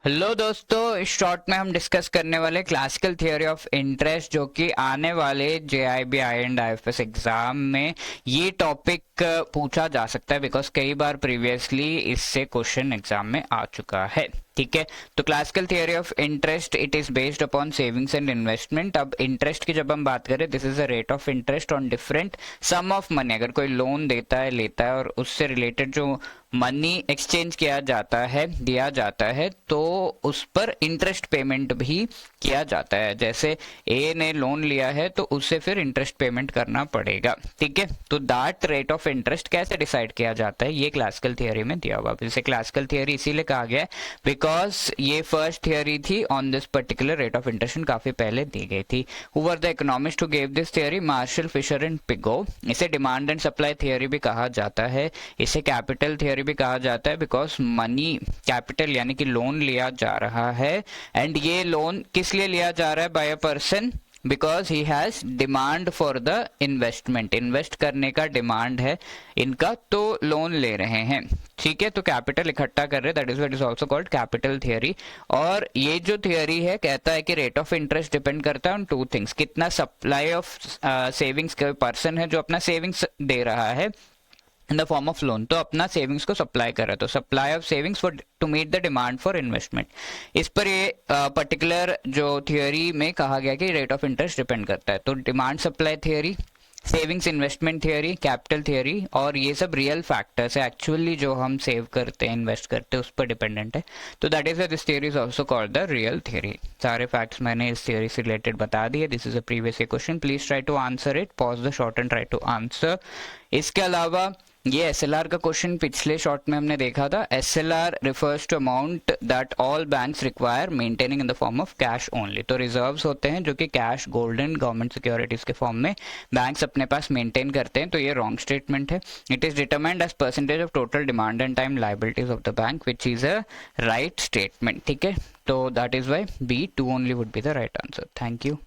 Hello दोस्तों, इस short में हम डिस्कस करने वाले क्लासिकल थियोरी ऑफ इंटरेस्ट, जो कि आने वाले JIB एंड IFS एग्जाम में ये टॉपिक पूछा जा सकता है, बिकॉज कई बार प्रीवियसली इससे क्वेश्चन एग्जाम में आ चुका है। ठीक है, तो classical theory of interest it is based upon savings and investment. अब इंटरेस्ट की जब हम बात करें, this is a rate of interest on different sum of money. अगर कोई लोन देता है, लेता है, और उससे रिलेटेड जो मनी एक्सचेंज किया जाता है, दिया जाता है, तो उस पर इंटरेस्ट पेमेंट भी किया जाता है। जैसे ए ने लोन लिया है तो उससे फिर इंटरेस्ट पेमेंट करना पड़ेगा। ठीक है, तो दैट रेट ऑफ इंटरेस्ट कैसे डिसाइड किया जाता है, ये क्लासिकल थियोरी में दिया हुआ। इसे क्लासिकल थियोरी इसीलिए कहा गया है बिकॉज ये फर्स्ट थियोरी थी on this particular rate of interest, काफी पहले दी गई थी। Who were the economist who gave this theory? Marshall, Fisher and Pigou. इसे डिमांड एंड सप्लाई थियोरी भी कहा जाता है, इसे कैपिटल थियोरी भी कहा जाता है, बिकॉज मनी कैपिटल यानी कि लोन लिया जा रहा है, एंड ये लोन किस लिए लिया जा रहा है? By a person, because he has demand for the investment. Invest करने का डिमांड है इनका, तो लोन ले रहे हैं। ठीक है, तो कैपिटल इकट्ठा कर रहे हैं, that is what is also called capital theory. और ये जो थियोरी है कहता है कि रेट ऑफ इंटरेस्ट डिपेंड करता है ऑन टू थिंग्स। कितना सप्लाई ऑफ सेविंग्स, का पर्सन है जो अपना सेविंग्स दे रहा है in the form of loan, तो अपना सेविंग्स को सप्लाई कर रहा है, तो supply of savings for to meet the demand for investment. इस पर ये पर्टिकुलर जो थियोरी में कहा गया कि रेट ऑफ इंटरेस्ट डिपेंड करता है। तो demand supply theory, savings investment theory, capital theory, और ये सब रियल फैक्टर्स है, एक्चुअली जो हम सेव करते हैं, इन्वेस्ट करते हैं, उस पर डिपेंडेंट है। तो that is this theory is also called the real theory. सारे फैक्ट्स मैंने इस थियोरी से रिलेटेड बता दिए। This is a previous question, please try to answer it, pause the short and try to answer. इसके अलावा ये SLR का क्वेश्चन पिछले शॉर्ट में हमने देखा था। SLR refers to amount that all banks require maintaining in the form of cash only. तो रिजर्व्स होते हैं जो कि cash, gold and government securities के फॉर्म में बैंक्स अपने पास मेंटेन करते हैं, तो ये रॉन्ग स्टेटमेंट है। It is determined as percentage of total demand and time liabilities of the bank, which is a right statement. ठीक है, तो that is why B2 only would be the right answer. Thank you.